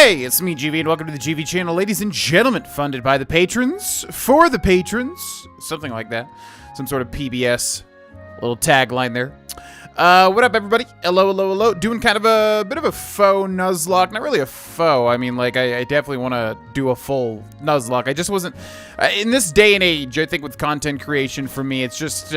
Hey, it's me, GV, and welcome to the GV channel, ladies and gentlemen, funded by the patrons, for the patrons, something like that. Some sort of PBS little tagline there. What up, everybody? Hello, hello, hello. Doing kind of a bit of a faux nuzlocke. Not really a faux. I mean, like, I definitely want to do a full nuzlocke. I just wasn't... in this day and age, I think with content creation, for me, it's just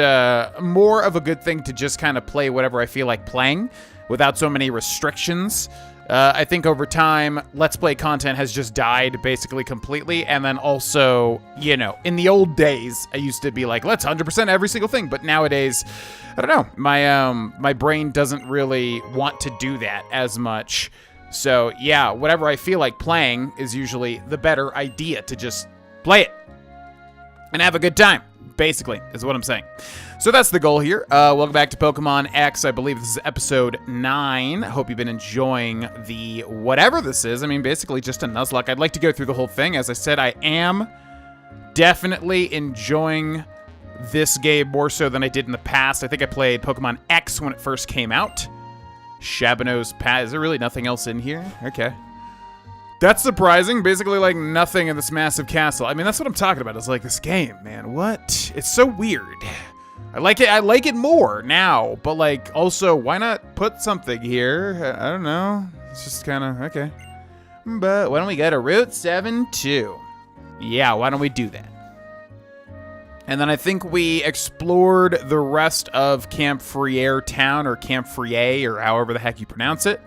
more of a good thing to just kind of play whatever I feel like playing without so many restrictions. I think over time, Let's Play content has just died basically completely. And then also, you know, in the old days, I used to be like, let's 100% every single thing. But nowadays, I don't know, my brain doesn't really want to do that as much. So yeah, whatever I feel like playing is usually the better idea to just play it and have a good time, basically, is what I'm saying. So that's the goal here. Welcome back to Pokémon X. I believe this is episode 9. I hope you've been enjoying the whatever this is. I mean, basically just a nuzlocke. I'd like to go through the whole thing. As I said, I am definitely enjoying this game more so than I did in the past. I think I played Pokémon X when it first came out. Shabano's Path. Is there really nothing else in here? Okay. That's surprising. Basically, like, nothing in this massive castle. I mean, that's what I'm talking about. It's like, this game, man. What? It's so weird. I like it more now, but, like, also, why not put something here? I don't know. It's just kind of, okay. But why don't we go to Route 7-2? Yeah, why don't we do that? And then I think we explored the rest of Camp Friere Town, or Camp Friere, or however the heck you pronounce it.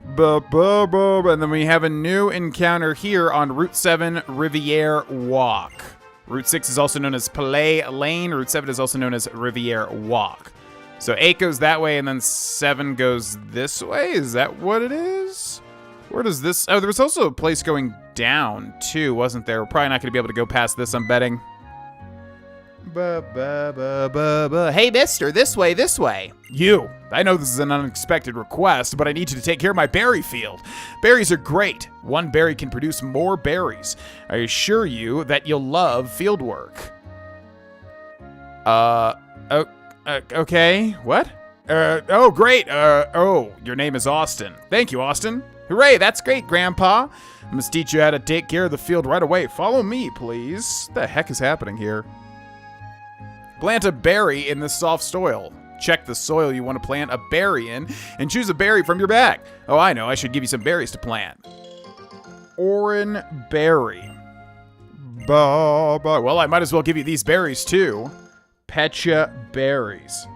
And then we have a new encounter here on Route 7 Riviere Walk. Route 6 is also known as Palais Lane. Route 7 is also known as Riviere Walk. So 8 goes that way, and then 7 goes this way? Is that what it is? Where does this... Oh, there was also a place going down, too, wasn't there? We're probably not going to be able to go past this, I'm betting. Hey, mister, this way, this way. You. I know this is an unexpected request, but I need you to take care of my berry field. Berries are great. One berry can produce more berries. I assure you that you'll love field work. Okay. What? Oh, great. Oh, your name is Austin. Thank you, Austin. Hooray, that's great, Grandpa. I must teach you how to take care of the field right away. Follow me, please. What the heck is happening here? Plant a berry in the soft soil. Check the soil you want to plant a berry in and choose a berry from your bag. Oh, I know. I should give you some berries to plant. Oran berry. Well, I might as well give you these berries, too. Petcha berries.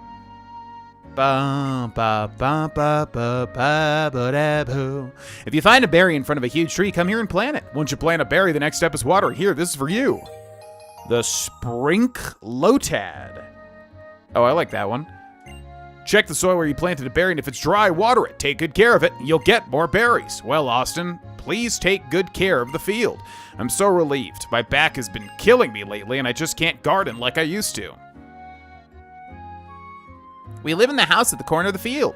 If you find a berry in front of a huge tree, come here and plant it. Once you plant a berry, the next step is watering. Here, this is for you. The Sprinklotad. Oh, I like that one. Check the soil where you planted a berry, and if it's dry, water it. Take good care of it, and you'll get more berries. Well, Austin, please take good care of the field. I'm so relieved. My back has been killing me lately, and I just can't garden like I used to. We live in the house at the corner of the field.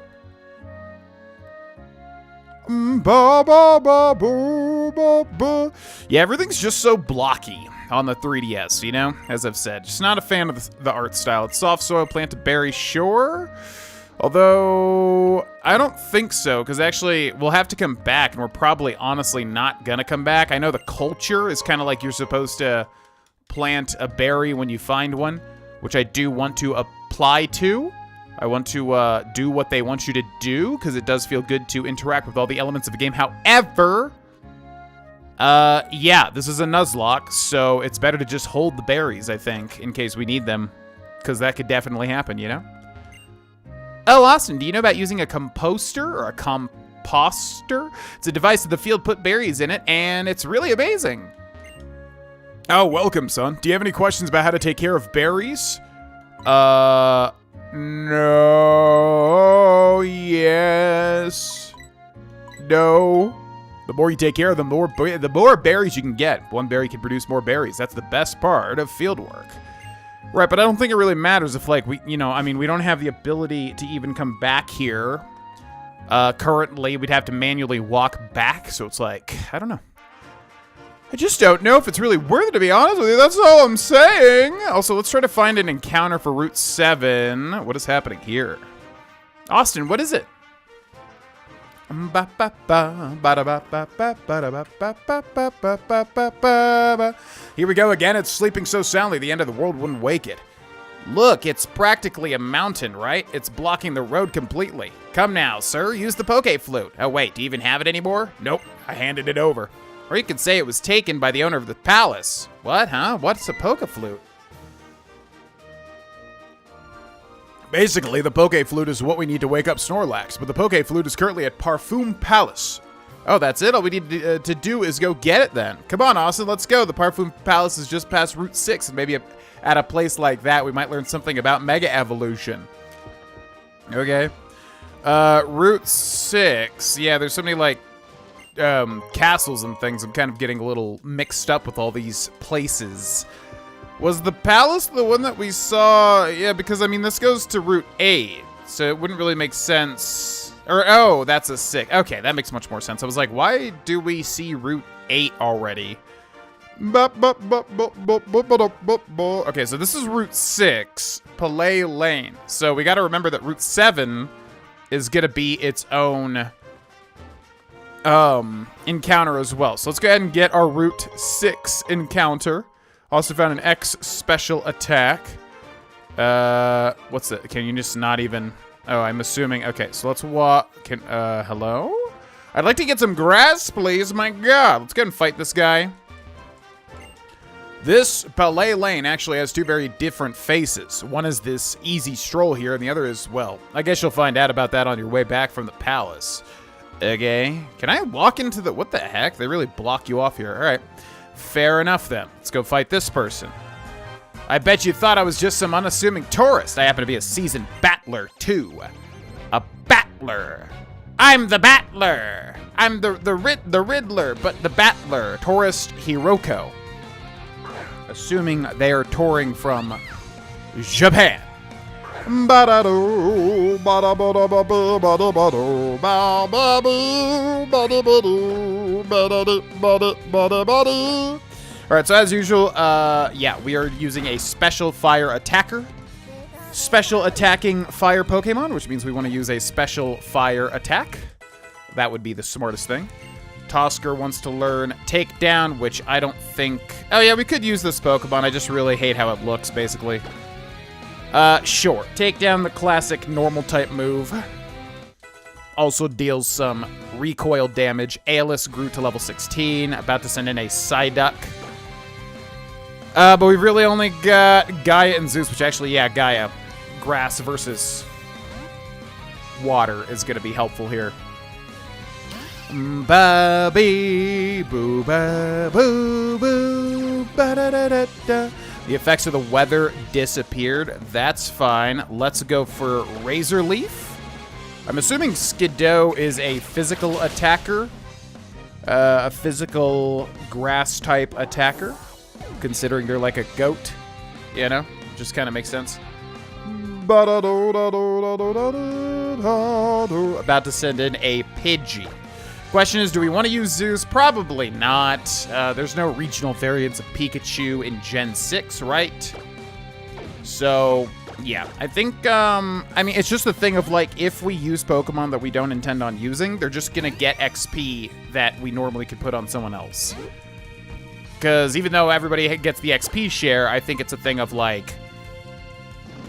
Yeah, everything's just so blocky on the 3DS, you know, as I've said. Just not a fan of the art style. It's soft soil, plant a berry, sure. Although, I don't think so, because actually, we'll have to come back, and we're probably honestly not gonna come back. I know the culture is kind of like you're supposed to plant a berry when you find one, which I do want to apply to. I want to do what they want you to do, because it does feel good to interact with all the elements of the game. However... yeah, this is a nuzlocke, so it's better to just hold the berries, I think, in case we need them, because that could definitely happen, you know? Oh, Austin, do you know about using a composter or a composter? It's a device that the field put berries in it, and it's really amazing. Oh, welcome, son. Do you have any questions about how to take care of berries? No, yes, no. The more you take care of them, the more berries you can get. One berry can produce more berries. That's the best part of field work. Right, but I don't think it really matters if, like, we don't have the ability to even come back here. Currently, we'd have to manually walk back, so it's like, I don't know. I just don't know if it's really worth it, to be honest with you. That's all I'm saying. Also, let's try to find an encounter for Route 7. What is happening here? Austin, what is it? Here we go again. It's sleeping so soundly the end of the world wouldn't wake it. Look, it's practically a mountain, right? It's blocking the road completely. Come now, sir, use the Poke Flute. Oh wait, do you even have it anymore? Nope, I handed it over. Or you could say it was taken by the owner of the palace. What, huh? What's a Poke Flute? Basically, the Poke Flute is what we need to wake up Snorlax, but the Poke Flute is currently at Parfum Palace. Oh, that's it? All we need to do is go get it then. Come on, Austin, let's go. The Parfum Palace is just past Route 6, and maybe at a place like that, we might learn something about Mega Evolution. Okay. Route 6. Yeah, there's so many, like, castles and things. I'm kind of getting a little mixed up with all these places. Was the palace the one that we saw? Yeah, because, I mean, this goes to Route 8, so it wouldn't really make sense. Or, oh, that's a 6. Okay, that makes much more sense. I was like, why do we see Route 8 already? Okay, so this is Route 6, Palais Lane. So we got to remember that Route 7 is going to be its own encounter as well. So let's go ahead and get our Route 6 encounter. Also found an X special attack. What's it? Can you just not even... Oh, I'm assuming... Okay, so let's walk... hello? I'd like to get some grass, please. My God. Let's go ahead and fight this guy. This Palais Lane actually has two very different faces. One is this easy stroll here, and the other is, well, I guess you'll find out about that on your way back from the palace. Okay. Can I walk into the... What the heck? They really block you off here. All right. Fair enough, then. Let's go fight this person. I bet you thought I was just some unassuming tourist. I happen to be a seasoned battler, too. A battler. I'm the battler. I'm the Riddler, but the battler. Tourist Hiroko. Assuming they are touring from Japan. Alright, so as usual, yeah, we are using a special fire attacker. Special attacking fire Pokemon, which means we want to use a special fire attack. That would be the smartest thing. Tosker wants to learn Takedown, which I don't think... Oh, yeah, we could use this Pokemon. I just really hate how it looks, basically. Sure. Takedown, the classic normal-type move. Also deals some recoil damage. Aeolus grew to level 16. About to send in a Psyduck. But we've really only got Gaia and Zeus, which actually, yeah, Gaia. Grass versus water is going to be helpful here. Ba-bee, boo-ba-boo-boo, ba-da-da-da-da. The effects of the weather disappeared. That's fine. Let's go for Razor Leaf. I'm assuming Skiddo is a physical attacker. A physical grass-type attacker. Considering they're like a goat. You know? Just kind of makes sense. About to send in a Pidgey. Question is, do we want to use Zeus? Probably not. There's no regional variants of Pikachu in Gen 6, right? So, yeah. I think, I mean, it's just a thing of, like, if we use Pokemon that we don't intend on using, they're just going to get XP that we normally could put on someone else. Because even though everybody gets the XP share, I think it's a thing of, like,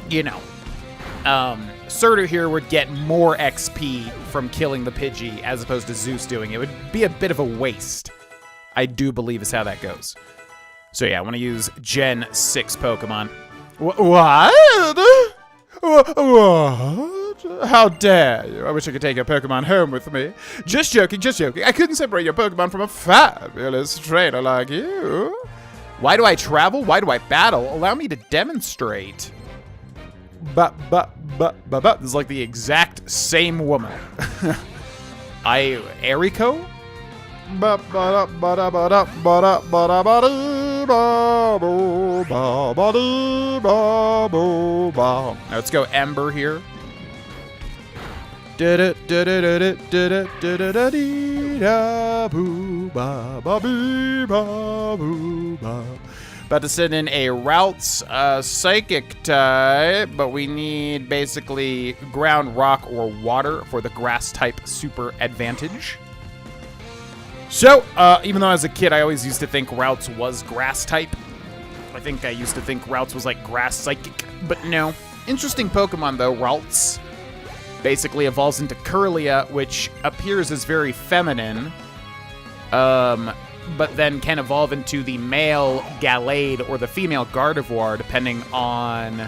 you know, Surtur here would get more XP from killing the Pidgey as opposed to Zeus doing it. It would be a bit of a waste, I do believe is how that goes. So yeah, I want to use Gen 6 Pokemon. What? How dare you? I wish I could take your Pokemon home with me. Just joking, just joking. I couldn't separate your Pokemon from a fabulous trainer like you. Why do I travel? Why do I battle? Allow me to demonstrate. This is like the exact same woman. Eriko? Now let's go Ember here. About to send in a Routes Psychic type, but we need basically ground, rock, or water for the grass type super advantage. So, even though as a kid I always used to think Routes was grass type, I think I used to think Routes was like grass psychic, but no. Interesting Pokemon though, Routes. Basically evolves into Kirlia, which appears as very feminine, but then can evolve into the male Gallade or the female Gardevoir, depending on...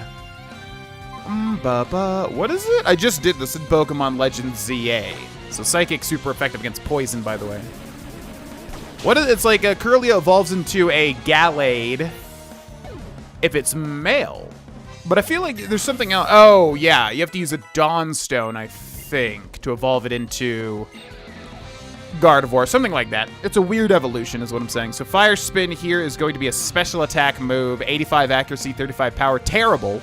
what is it? I just did this in Pokemon Legends Z-A. So Psychic super effective against poison, by the way. What is it? It's like a Kirlia evolves into a Gallade if it's male. But I feel like there's something else. Oh, yeah. You have to use a Dawnstone, I think, to evolve it into Gardevoir. Something like that. It's a weird evolution is what I'm saying. So Fire Spin here is going to be a special attack move. 85 accuracy, 35 power. Terrible.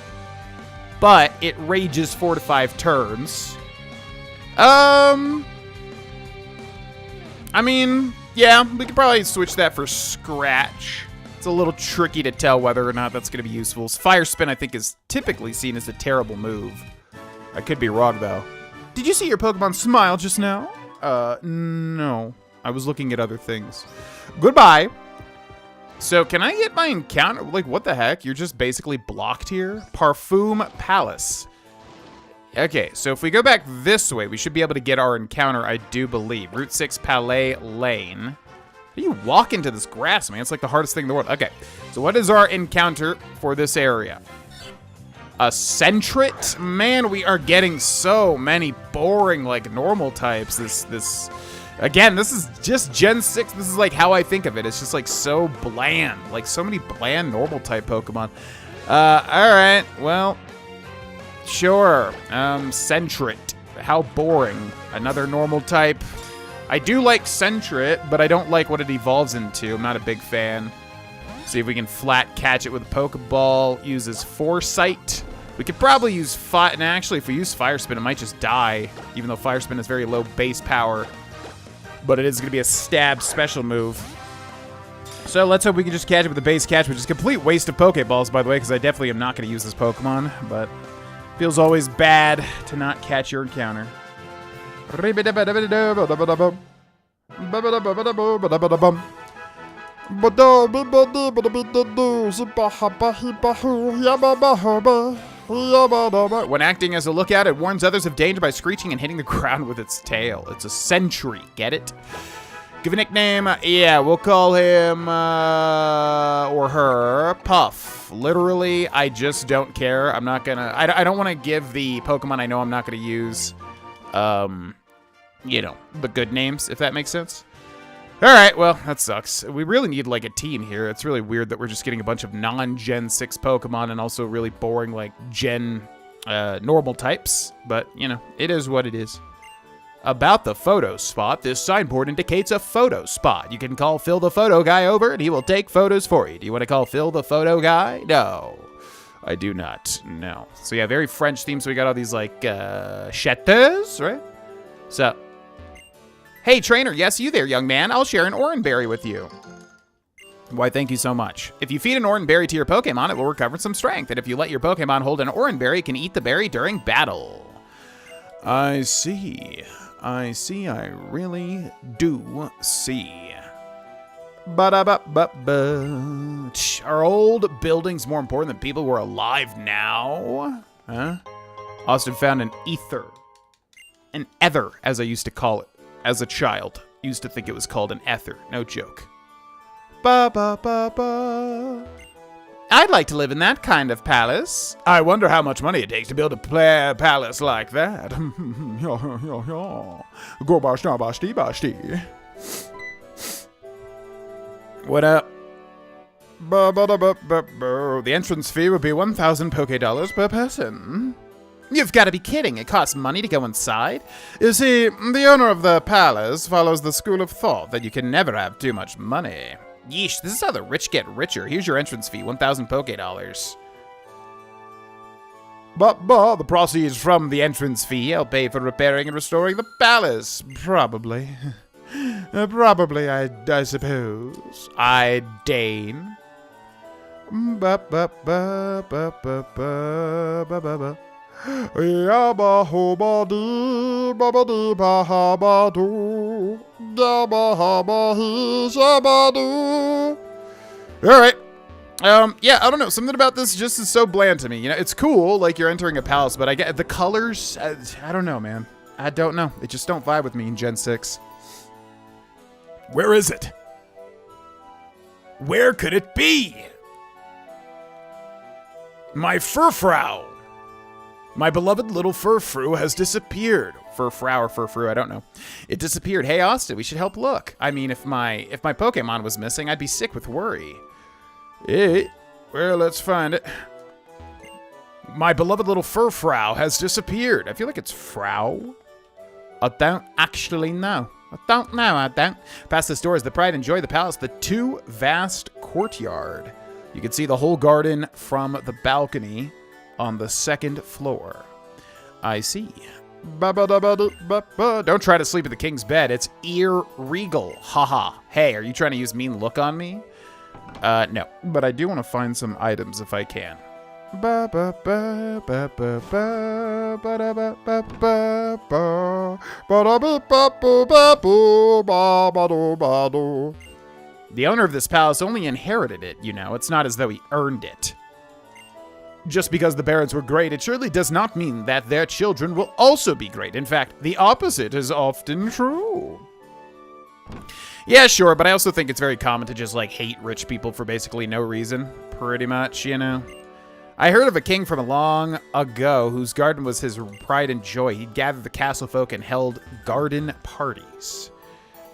But it rages 4 to 5 turns. I mean, yeah, we could probably switch that for Scratch. It's a little tricky to tell whether or not that's going to be useful. Fire Spin, I think, is typically seen as a terrible move. I could be wrong, though. Did you see your Pokemon smile just now? No. I was looking at other things. Goodbye. So, can I get my encounter? Like, what the heck? You're just basically blocked here? Parfume Palace. Okay, so if we go back this way, we should be able to get our encounter, I do believe. Route 6 Palais Lane. How do you walk into this grass, man? It's like the hardest thing in the world. Okay, so what is our encounter for this area? A Sentret? Man, we are getting so many boring, like, normal types. Again, this is just Gen 6. This is, like, how I think of it. It's just, like, so bland. Like, so many bland normal type Pokemon. Alright, well, sure. Sentret. How boring. Another normal type. I do like Sentret, but I don't like what it evolves into. I'm not a big fan. See if we can flat catch it with a Pokeball. Uses Foresight. We could probably use Fire... And actually, if we use Fire Spin, it might just die. Even though Fire Spin has very low base power. But it is going to be a stab special move. So let's hope we can just catch it with a base catch, which is a complete waste of Pokeballs, by the way, because I definitely am not going to use this Pokemon. But feels always bad to not catch your encounter. When acting as a lookout, it warns others of danger by screeching and hitting the ground with its tail. It's a sentry, get it? Give a nickname. Yeah, we'll call him, or her, Puff. Literally, I just don't care. I'm not gonna... I don't want to give the Pokemon I know I'm not gonna use... you know, the good names, if that makes sense. Alright, well, that sucks. We really need, like, a team here. It's really weird that we're just getting a bunch of non-Gen 6 Pokemon and also really boring, like, Gen, normal types. But, you know, it is what it is. About the photo spot, this signboard indicates a photo spot. You can call Phil the photo guy over and he will take photos for you. Do you want to call Phil the photo guy? No. I do not. No. So, yeah, very French theme. So we got all these, like, chateaus, right? So... Hey, trainer, yes, you there, young man. I'll share an Oranberry with you. Why, thank you so much. If you feed an Oranberry to your Pokemon, it will recover some strength. And if you let your Pokemon hold an Oranberry, it can eat the berry during battle. I see. I see. I really do see. Ba-da-ba-ba-ba. Are old buildings more important than people who are alive now? Huh? Austin found an ether. An ether, as I used to call it. As a child, used to think it was called an ether. No joke. Ba-ba-ba-ba. I'd like to live in that kind of palace. I wonder how much money it takes to build a palace like that. What up? The entrance fee would be 1,000 Poké-Dollars per person. You've got to be kidding. It costs money to go inside. You see, the owner of the palace follows the school of thought that you can never have too much money. Yeesh, this is how the rich get richer. Here's your entrance fee, 1,000 Poké-Dollars. But the proceeds from the entrance fee, I'll pay for repairing and restoring the palace. Probably. Probably, I suppose. I deign. Ba ba ba ba ba ba ba ba ba. Ya ba ho ba dee ba ba dee ba ha ba doo. Da ba ha ba hee sha ba doo. All right. Yeah, I don't know. Something about this just is so bland to me. You know, it's cool, like you're entering a palace, but I get the colors. I don't know, man. I don't know. It just don't vibe with me in Gen 6. Where is it? Where could it be? My Furfrau. My beloved little Furfrou has disappeared. Furfrau or Furfrou, I don't know. It disappeared. Hey, Austin, we should help look. I mean, if my Pokemon was missing, I'd be sick with worry. Hey, well, let's find it. My beloved little Furfrau has disappeared. I feel like it's Frau. I don't actually know. I don't. Past this door is the pride and joy of the palace, the too vast courtyard. You can see the whole garden from the balcony on the second floor. I see. Don't try to sleep in the king's bed. It's ear-regal. Haha. Hey, are you trying to use mean look on me? No. But I do want to find some items if I can. The owner of this palace only inherited it, you know. It's not as though he earned it. Just because the barons were great, it surely does not mean that their children will also be great. In fact, the opposite is often true. Yeah, sure, but I also think it's very common to just, like, hate rich people for basically no reason. Pretty much, you know. I heard of a king from long ago whose garden was his pride and joy. He'd gathered the castle folk and held garden parties.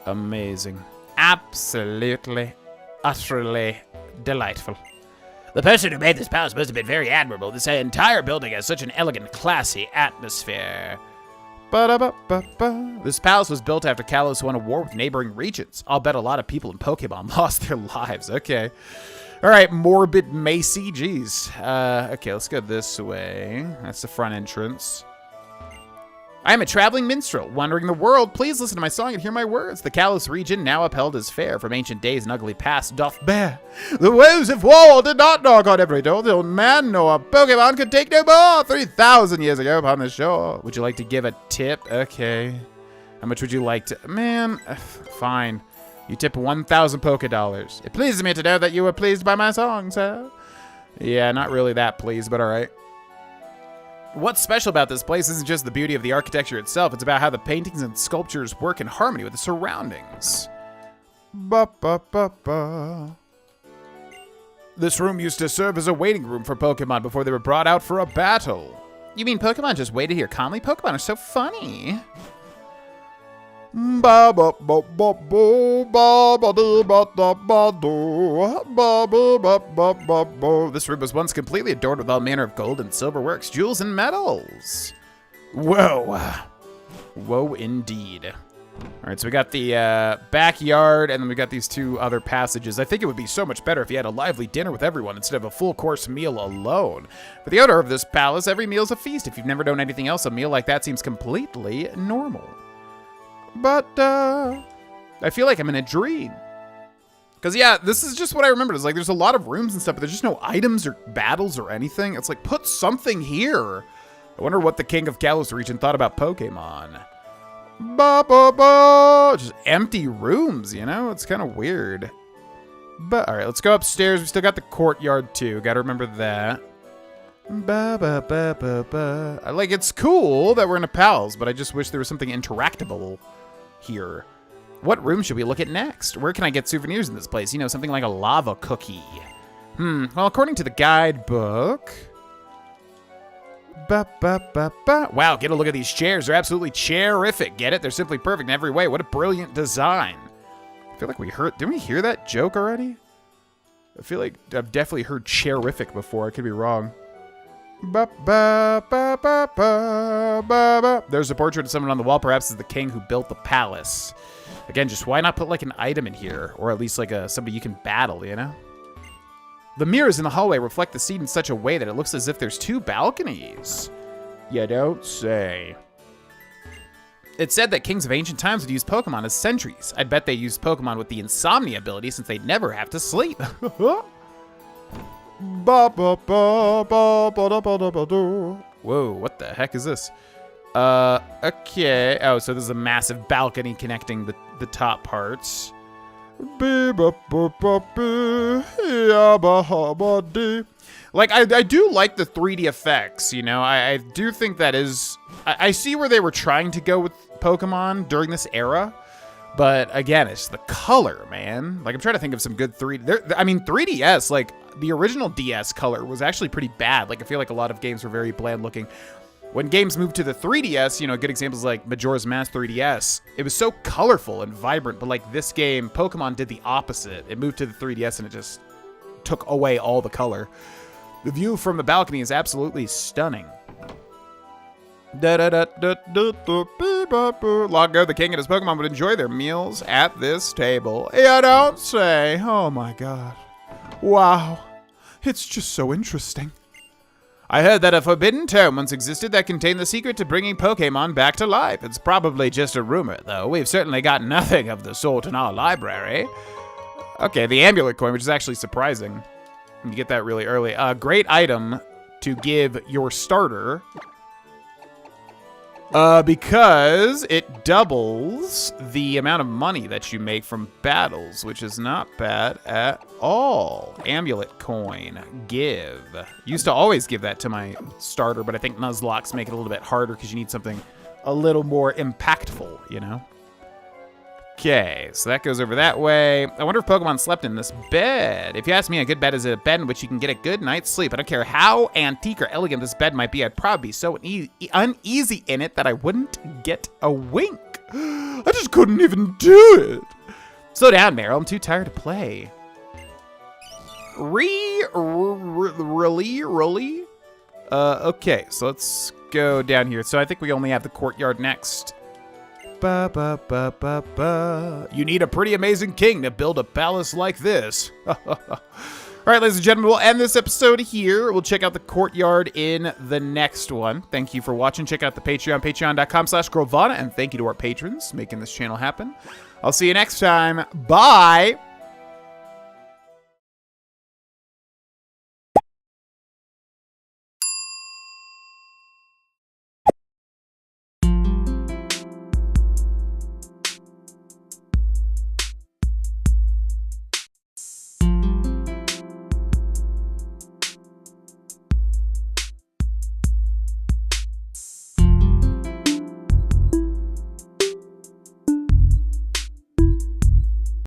Amazing. Absolutely, utterly delightful. The person who made this palace must have been very admirable. This entire building has such an elegant, classy atmosphere. This palace was built after Kalos won a war with neighboring regions. I'll bet a lot of people in Pokemon lost their lives. Okay. All right, Morbid Macy. Jeez. Okay, let's go this way. That's the front entrance. I am a traveling minstrel, wandering the world. Please listen to my song and hear my words. The Kalos region, now upheld as fair from ancient days and ugly past, doth bear. The woes of war did not knock on every door till man nor a Pokemon could take no more. 3,000 years ago upon the shore. Would you like to give a tip? Okay. How much would you like to? Man, fine. You tip 1,000 Poké-Dollars. It pleases me to know that you were pleased by my song, sir. Yeah, not really that pleased, but all right. What's special about this place isn't just the beauty of the architecture itself, it's about how the paintings and sculptures work in harmony with the surroundings. This room used to serve as a waiting room for Pokemon before they were brought out for a battle. You mean Pokemon just waited here calmly? Pokemon are so funny. This room was once completely adorned with all manner of gold and silver works, jewels and metals. Whoa. Whoa, indeed. All right, so we got the backyard, and then we got these two other passages. I think it would be so much better if you had a lively dinner with everyone instead of a full-course meal alone. For the owner of this palace, every meal's a feast. If you've never known anything else, a meal like that seems completely normal. But, I feel like I'm in a dream. Because, yeah, this is just what I remembered. It's like there's a lot of rooms and stuff, but there's just no items or battles or anything. It's like, put something here. I wonder what the King of Kalos region thought about Pokemon. Just empty rooms, you know? It's kind of weird. But, all right, let's go upstairs. We still got the courtyard, too. Got to remember that. Like, it's cool that we're in a palace, but I just wish there was something interactable here. What room should we look at next? Where can I get souvenirs in this place? You know, something like a lava cookie. Well, according to the guidebook... Wow, get a look at these chairs. They're absolutely chairific. Get it? They're simply perfect in every way. What a brilliant design. I feel like didn't we hear that joke already? I feel like I've definitely heard chairific before. I could be wrong. There's a portrait of someone on the wall. Perhaps it's the king who built the palace. Again, just why not put like an item in here? Or at least like somebody you can battle, you know? The mirrors in the hallway reflect the scene in such a way that it looks as if there's two balconies. You don't say. It said that kings of ancient times would use Pokemon as sentries. I'd bet they used Pokemon with the insomnia ability since they'd never have to sleep. Whoa, what the heck is this? Okay. Oh, so there's a massive balcony connecting the top parts. Like, I do like the 3D effects, you know? I do think that is... I see where they were trying to go with Pokemon during this era. But, again, it's the color, man. Like, I'm trying to think of some good 3D... I mean, 3DS, like, the original DS color was actually pretty bad. Like, I feel like a lot of games were very bland looking. When games moved to the 3DS, you know, good examples like Majora's Mask 3DS, it was so colorful and vibrant, but like this game, Pokemon did the opposite. It moved to the 3DS and it just took away all the color. The view from the balcony is absolutely stunning. Loggo, the king and his Pokemon would enjoy their meals at this table. You don't say. Oh my god. Wow. It's just so interesting. I heard that a forbidden tome once existed that contained the secret to bringing Pokémon back to life. It's probably just a rumor, though. We've certainly got nothing of the sort in our library. Okay, the amulet coin, which is actually surprising. You get that really early. Great item to give your starter. Because it doubles the amount of money that you make from battles, which is not bad at all. Amulet coin, give. Used to always give that to my starter, but I think nuzlocks make it a little bit harder because you need something a little more impactful, you know? Okay, so that goes over that way. I wonder if Pokemon slept in this bed. If you ask me, a good bed is a bed in which you can get a good night's sleep. I don't care how antique or elegant this bed might be, I'd probably be so uneasy in it that I wouldn't get a wink. I just couldn't even do it. Slow down, Meryl. I'm too tired to play. Really? Okay, so let's go down here. So I think we only have the courtyard next. You need a pretty amazing king to build a palace like this. All right, ladies and gentlemen, we'll end this episode here. We'll check out the courtyard in the next one. Thank you for watching. Check out the Patreon, patreon.com/Grovana, and thank you to our patrons making this channel happen. I'll see you next time. Bye.